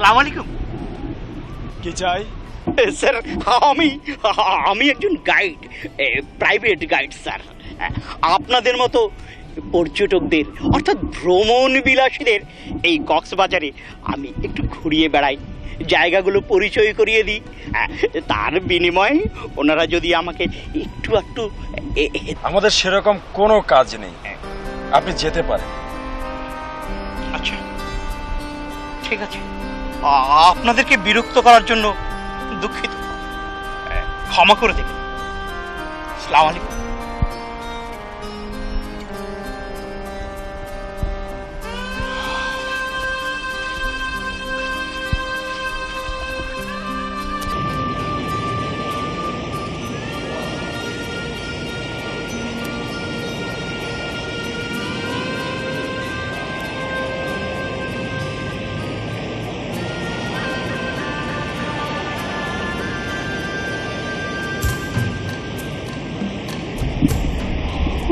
আসসালামু আলাইকুম। কি চাই? স্যার আমি একজন গাইড, প্রাইভেট গাইড স্যার। আপনাদের মতো পর্যটকদের অর্থাৎ ভ্রমণ বিলাসীদের এই কক্সবাজারে আমি একটু ঘুরিয়ে বেড়াই, জায়গাগুলো পরিচয় করিয়ে দিই। তার বিনিময়ে ওনারা যদি আমাকে একটু একটু আমাদের সেরকম কোনো কাজ নেই, আপনি যেতে পারেন। আচ্ছা ঠিক আছে, আপনাদেরকে বিরক্ত করার জন্য দুঃখিত, ক্ষমা করে দেবেন। আসসালামু আলাইকুম।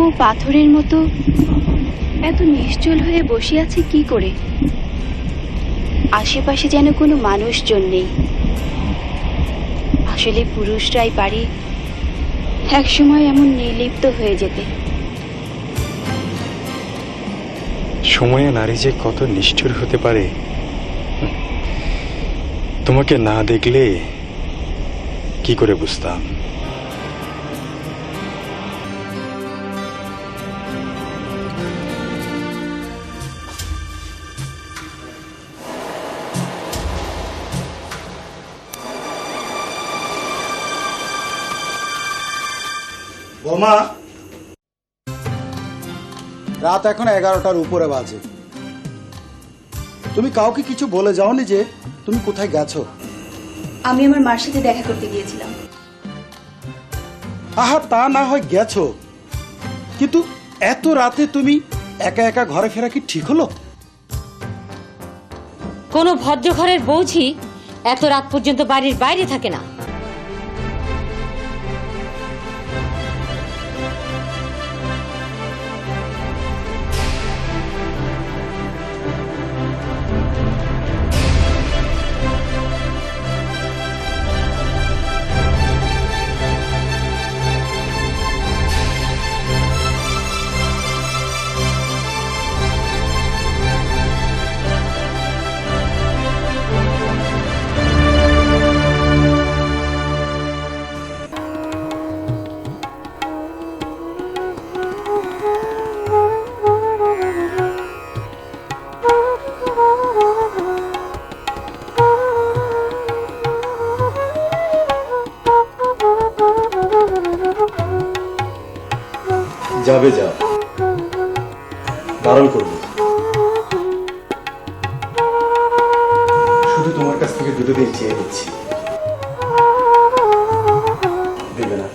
ও পাথরের মতো এত নিশ্চল হয়ে বসে আছে কি করে? আশেপাশে যেন কোনো মানুষজন নেই। আসলে পুরুষরাই পারে একসময় এমন নির্লিপ্ত হয়ে যেতে। সময়ে নারী যে কত নিষ্ঠুর হতে পারে, তোমাকে না দেখলে কি করে বুঝতাম? বোমা, রাত এখন 11টার উপরে বাজে। তুমি কাউকে কিছু বলে যাওনি যে তুমি কোথায় গেছো? আমি আমার মার সাথে দেখা করতে গিয়েছিলাম। আহা, তা না হয় গেছো, কিন্তু এত রাতে তুমি একা একা ঘরে ফেরা কি ঠিক হলো? কোনো ভদ্র ঘরের বৌঝি এত রাত পর্যন্ত বাড়ির বাইরে থাকে না। যাবে, যাও, বারণ করবো। শুধু তোমার কাছ থেকে দুটো দিন চেয়ে নিচ্ছি, দেবে না?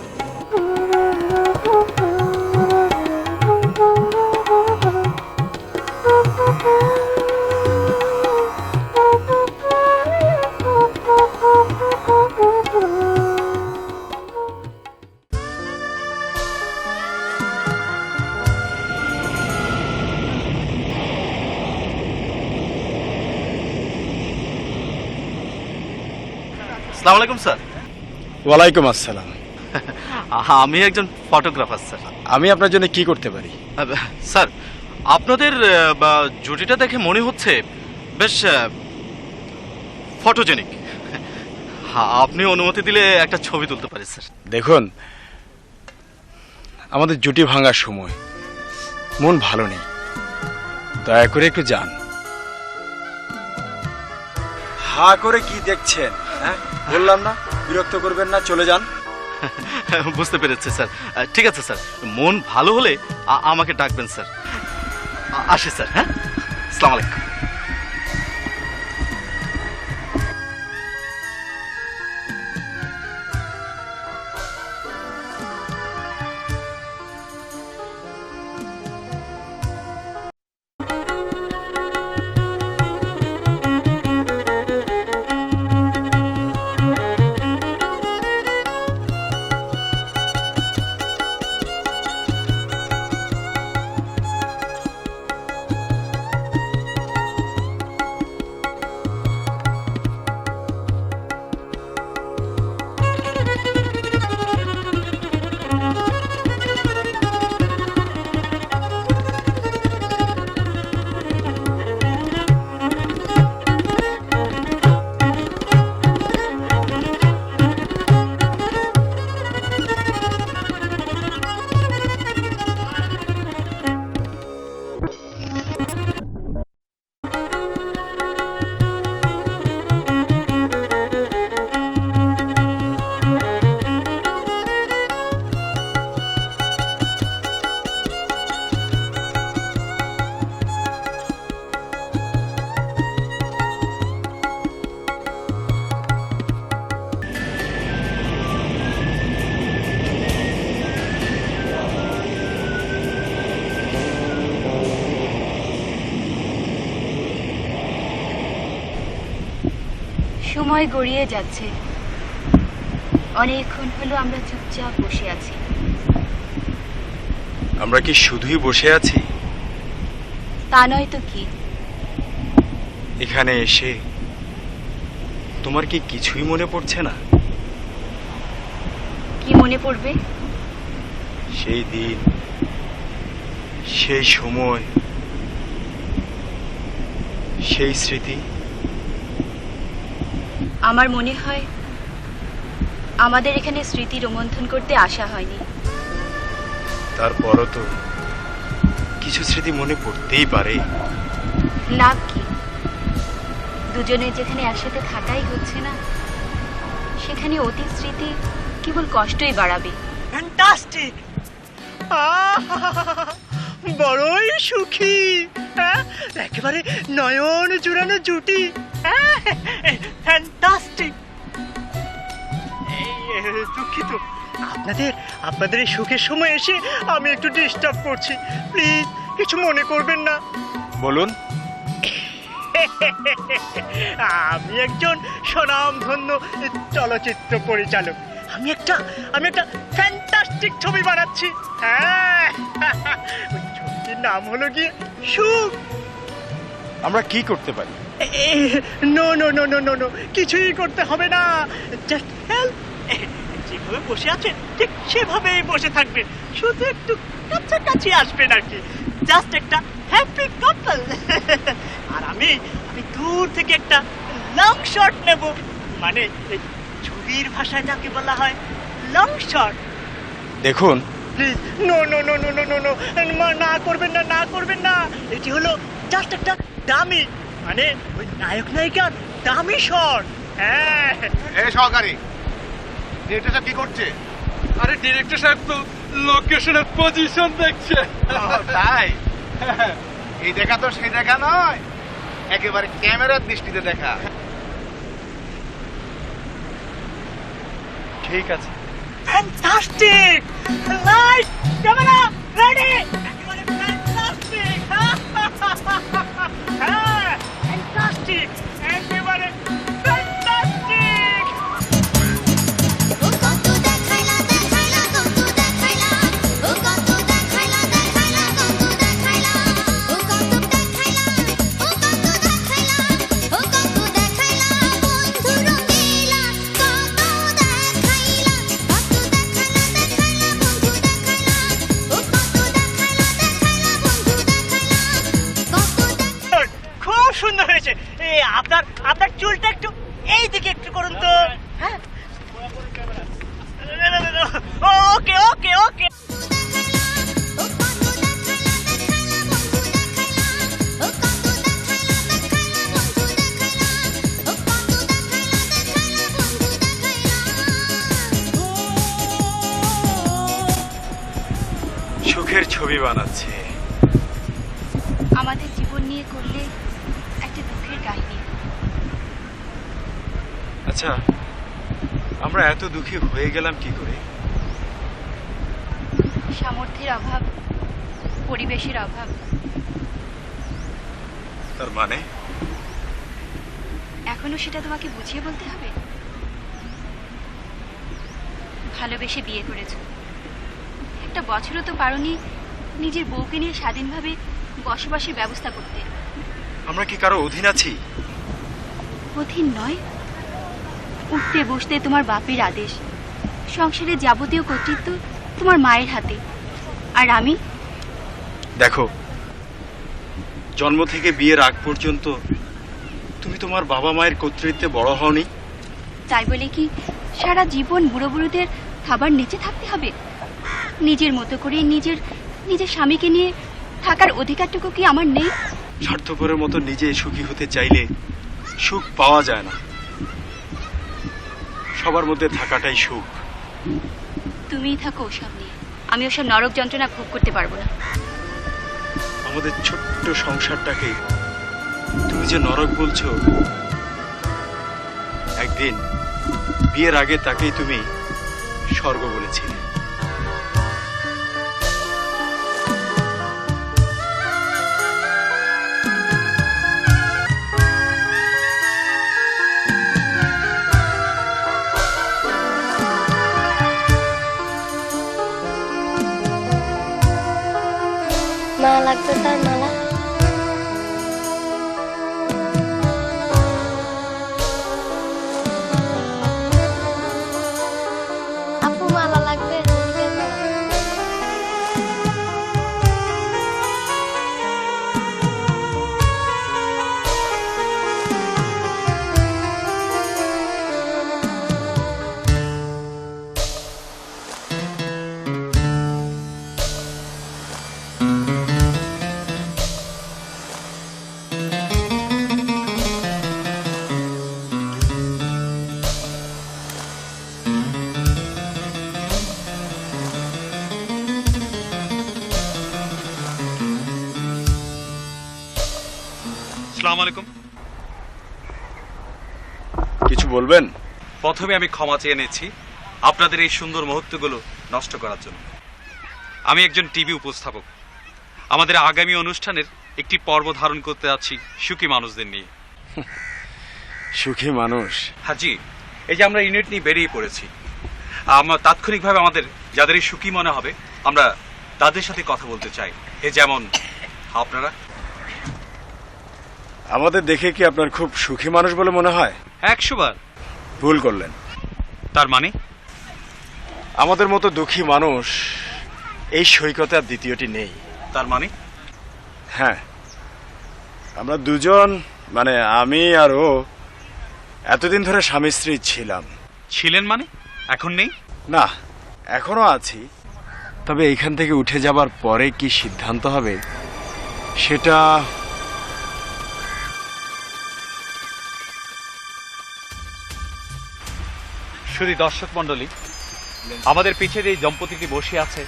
আসসালামু আলাইকুম স্যার। ওয়ালাইকুম আসসালাম। আমি একজন ফটোগ্রাফার স্যার। আমি আপনার জন্য কি করতে পারি? স্যার, আপনাদের জুটিটা দেখে মনে হচ্ছে বেশ ফটোজেনিক। আপনি অনুমতি দিলে একটা ছবি তুলতে পারি স্যার। দেখুন, আমাদের জুটি ভাঙার সময়, মন ভালো নেই, দয়া করে একটু যান। হা করে কি দেখছেন? হ্যাঁ, বললাম না বিরক্ত করবেন না, চলে যান। বুঝতে পেরেছি স্যার। ঠিক আছে স্যার, মন ভালো হলে আমাকে ডাকবেন স্যার। আসি স্যার। হ্যাঁ, আসসালামু আলাইকুম। সময় গড়িয়ে যাচ্ছে, অনেকক্ষণ হলো আমরা চুপচাপ বসে আছি। আমরা কি শুধুই বসে আছি? তা নয় তো কি। এখানে এসে তোমার কি কিছুই মনে পড়ছে না? কি মনে পড়বে? সেই দিন, সেই সময়, সেই স্মৃতি। আমার মনে হয় আমাদের এখানে স্মৃতি রোমন্থন করতে আসা হয়নি। তারপরও তো কিছু স্মৃতি মনে পড়তেই পারে। লাভ কি? দুজনের যেখানে একসাথে থাকাই হচ্ছে না, সেখানে অতীত স্মৃতি কেবল কষ্টই বাড়াবে। ফ্যান্টাস্টিক! বড়ই সুখী, একেবারে নয়ন জুড়ানো জুটি। ফ্যান্টাস্টিক! দুঃখিত, আপনাদের এই সুখের সময় এসে আমি একটু ডিস্টার্ব করছি, প্লিজ কিছু মনে করবেন না। বলুন। আমি একজন স্বনামধন্য চলচ্চিত্র পরিচালক। আমি একটা ফ্যান্টাস্টিক ছবি বানাচ্ছি। হ্যাঁ, ওই ছবিটির নাম হলো গিয়ে সুখ। আমরা কি করতে পারি? No no no no no no, কিছুই করতে হবে না, জাস্ট হেল্প। যেভাবে বসে আছেন ঠিক সেভাবেই বসে থাকবেন, শুধু একটু কাছাকাছি আসবেন আর কি। জাস্ট একটা হ্যাপি কাপল। আর আমি দূর থেকে একটা লং শট নেব, মানে ছবির ভাষায় যাকে বলা হয় লং শট। দেখুন, please no no no no no no no, না করবেন না, না করবেন না। এটি হলো জাস্ট একটা দামি, মানে ওই নায়ক নায়িকার দামি শট। হ্যাঁ। এ সহকারী, ডিরেক্টর সাহেব কি করছে? আরে ডিরেক্টর সাহেব তো লোকেশনের পজিশন দেখছে। তাই? এই দেখা তো সেই দেখা নয়, একেবারে ক্যামেরার দৃষ্টিতে দেখা। ঠিক আছে। ফ্যান্টাস্টিক! Light, camera, ready! একেবারে ফ্যান্টাস্টিক! হ্যাঁ, ফ্যান্টাস্টিক! একেবারে ফ্যান্টাস্টিক! ও কত দেখাইলা দেখাইলা কত দেখাইলা ও কত দেখাইলা দেখাইলা কত দেখাইলা ও কত দেখাইলা ও কত দেখাইলা ও কত দেখাইলা বন্ধু রঙিলা কত দেখাইলা বন্ধু দেখাইলা ও কত দেখাইলা দেখাইলা বন্ধু দেখাইলা কত দেখাইলা। খুব সুন্দর হয়েছে। আপনার চুলটা একটু এই দিকে একটু করুন তো। হ্যাঁ, ওকে ওকে ওকে। সুখের ছবি বানাচ্ছে। আমাদের জীবন নিয়ে করলে একটা দুঃখের কাহিনী। আচ্ছা, আমরা এত দুঃখী হয়ে গেলাম কি করে? সামর্থ্যের অভাব, পরিবেশের অভাব। তার মানে এখনো সেটা তোমাকে বুঝিয়ে বলতে হবে? ভালোবেসে বিয়ে করেছো, একটা বছরও তো পারোনি নিজের বউকে নিয়ে স্বাধীনভাবে বসবাসের ব্যবস্থা করতে। আমরা কি কারো অধীন আছি? অধীন নয়, উঠতে বসতে তোমার বাপের আদেশ, সংসারের যাবতীয় কর্তৃত্ব তোমার মায়ের হাতে। আর আমি? দেখো, জন্ম থেকে বিয়ের আগ পর্যন্ত তুমি তোমার বাবা মায়ের কর্তৃত্বে বড় হওনি। তাই বলে কি সারা জীবন বুড়ো বুড়োদের খাবার নিচে থাকতে হবে? নিজের মতো করে নিজের স্বামীকে নিয়ে থাকার অধিকারটুকু কি আমার নেই? স্বার্থপরের মতো নিজে সুখী হতে চাইলে সুখ পাওয়া যায় না। সবার মধ্যে থাকাটাই সুখ। তুমিই থাকো ওসব নিয়ে, আমি ওসব নরক যন্ত্রণা ভোগ করতে পারবো না। আমাদের ছোট্ট সংসারটাকে তুমি যে নরক বলছো, একদিন বিয়ের আগে তাকেই তুমি স্বর্গ বলেছিলে। ব্যস্ততার মালা। আপু মালা লাগবে? আসসালামু আলাইকুম। কিছু বলবেন? প্রথমে আমি ক্ষমা চেয়ে নিচ্ছি আপনাদের এই সুন্দর মুহূর্তগুলো নষ্ট করার জন্য। আমি একজন টিভি উপস্থাপক। আমাদের আগামী অনুষ্ঠানের একটি পর্ব ধারণ করতে যাচ্ছি সুখী মানুষদের নিয়ে। সুখী মানুষ? হ্যাঁ জি, এই যে আমরা ইউনিট নিয়ে বেরিয়ে পড়েছি। আমরা তাৎক্ষণিকভাবে আমাদের যাদের এই সুখী মনে হবে আমরা তাদের সাথে কথা বলতে চাই। এ যেমন আপনারা। আমাদের দেখে কি আপনার খুব সুখী মানুষ বলে মনে হয়? 100 বার। ভুল করলেন। তার মানে? আমাদের মতো দুঃখী মানুষ এই সৈকতে আর দ্বিতীয়টি নেই। তার মানে? হ্যাঁ, আমরা দুজন, মানে আমি আর ও, এতদিন ধরে স্বামী স্ত্রী ছিলাম। ছিলেন মানে? এখন নেই? না, এখনো আছি। তবে এইখান থেকে উঠে যাবার পরে কি সিদ্ধান্ত হবে সেটা শুধু দর্শক মণ্ডলী, আমাদের পিছে যে দম্পতিটি বসে আছে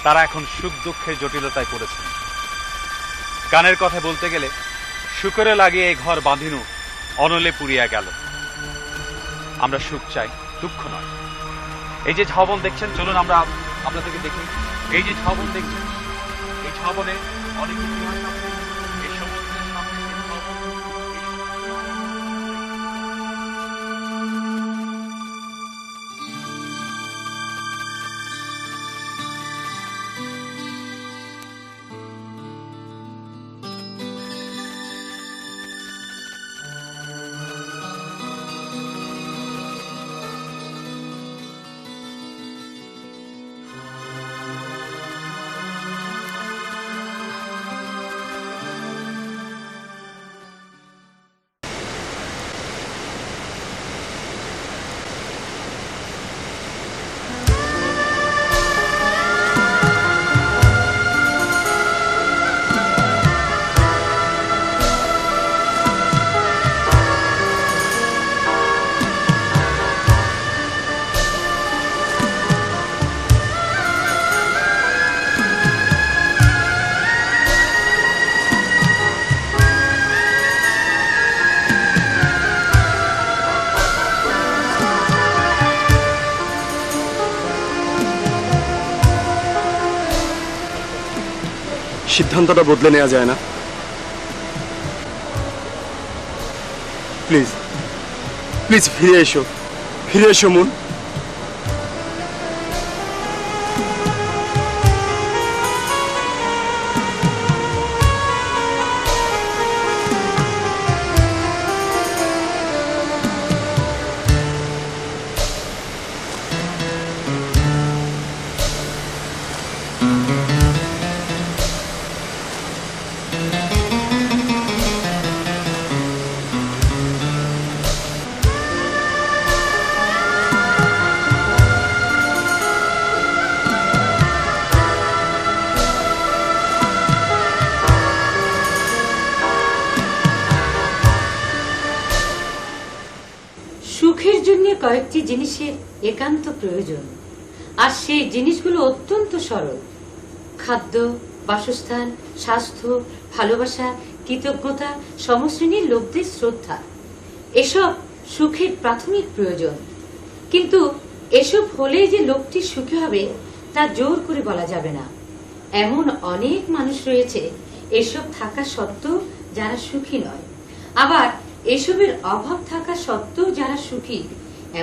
তারা এখন সুখ দুঃখের জটিলতায় পড়েছে। গানের কথা বলতে গেলে শুকরে লাগিয়ে এই ঘর বাঁধিনু অনলে পুড়িয়া গেল। আমরা সুখ চাই, দুঃখ নয়। এই যে ঝাউবন দেখছেন, চলুন আমরা আপনাদেরকে দেখি। এই যে ঝাউবন দেখছেন, এই ঝাউবনে অনেক ইতিহাস আছে। এই সমুদ্রের সামনে যে ঝাউবন, সিদ্ধান্তটা বদলে নেওয়া যায় না? প্লিজ প্লিজ ফিরে এসো, ফিরে এসো মন। সুখের জন্য কয়েকটি জিনিসের একান্ত প্রয়োজন, আর সেই জিনিসগুলো অত্যন্ত সরল। খাদ্য, বাসস্থান, স্বাস্থ্য, ভালোবাসা, কৃতজ্ঞতা, সমশ্রেণীর লোকদের শ্রদ্ধা, এসব সুখের প্রাথমিক প্রয়োজন। কিন্তু এসব হলেই যে লোকটি সুখী হবে তা জোর করে বলা যাবে না। এমন অনেক মানুষ রয়েছে এসব থাকা সত্ত্বেও যারা সুখী নয়, আবার এসবের অভাব থাকা সত্ত্বেও যারা সুখী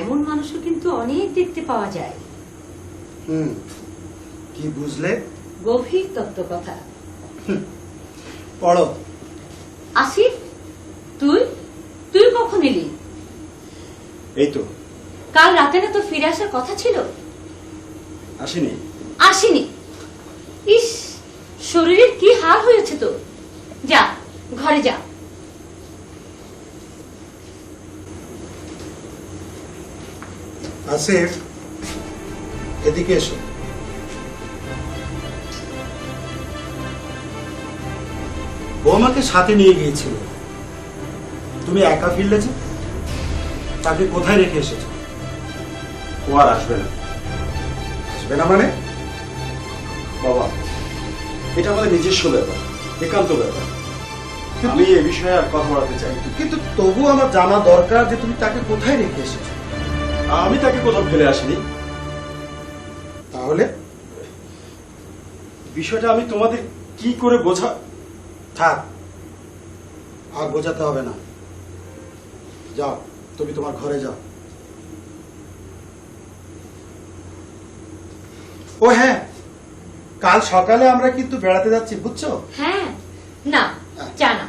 এমন মানুষও কিন্তু অনেক দেখতে পাওয়া যায়। কি বুঝলে? গভীর তত্ত্ব কথা। পড়ো। আসিফ, তুই তুই কখন এলি? এই তো কাল রাতে না তো ফিরে আসার কথা ছিল? আসিনি। আসিনি? ইস, শরীরের কি হাল হয়েছে তো। যা, ঘরে যা। আসিফ, এদিকে এসো। বৌমাকে সাথে নিয়ে গিয়েছিল, তুমি একা ফিরলে যে? তাকে কোথায় রেখে এসেছো? ও আর আসবে না। আসবে না মানে? বাবা, এটা আমাদের নিজস্ব ব্যাপার, একান্ত ব্যাপার। আমি এ বিষয়ে আর কথা বলতে চাই না। কিন্তু তবু আমার জানা দরকার যে তুমি তাকে কোথায় রেখে এসেছো। আমি তাকে কোথাও ফেলে আসিনি। তাহলে বিষয়টা আমি তোমাদের কি করে বোঝা? থাক, আর বোঝাতে হবে না। যাও, তুমি তোমার ঘরে যাও। ও হ্যাঁ, কাল সকালে আমরা কিন্তু বেড়াতে যাচ্ছি, বুঝছো? হ্যাঁ, না, যা না।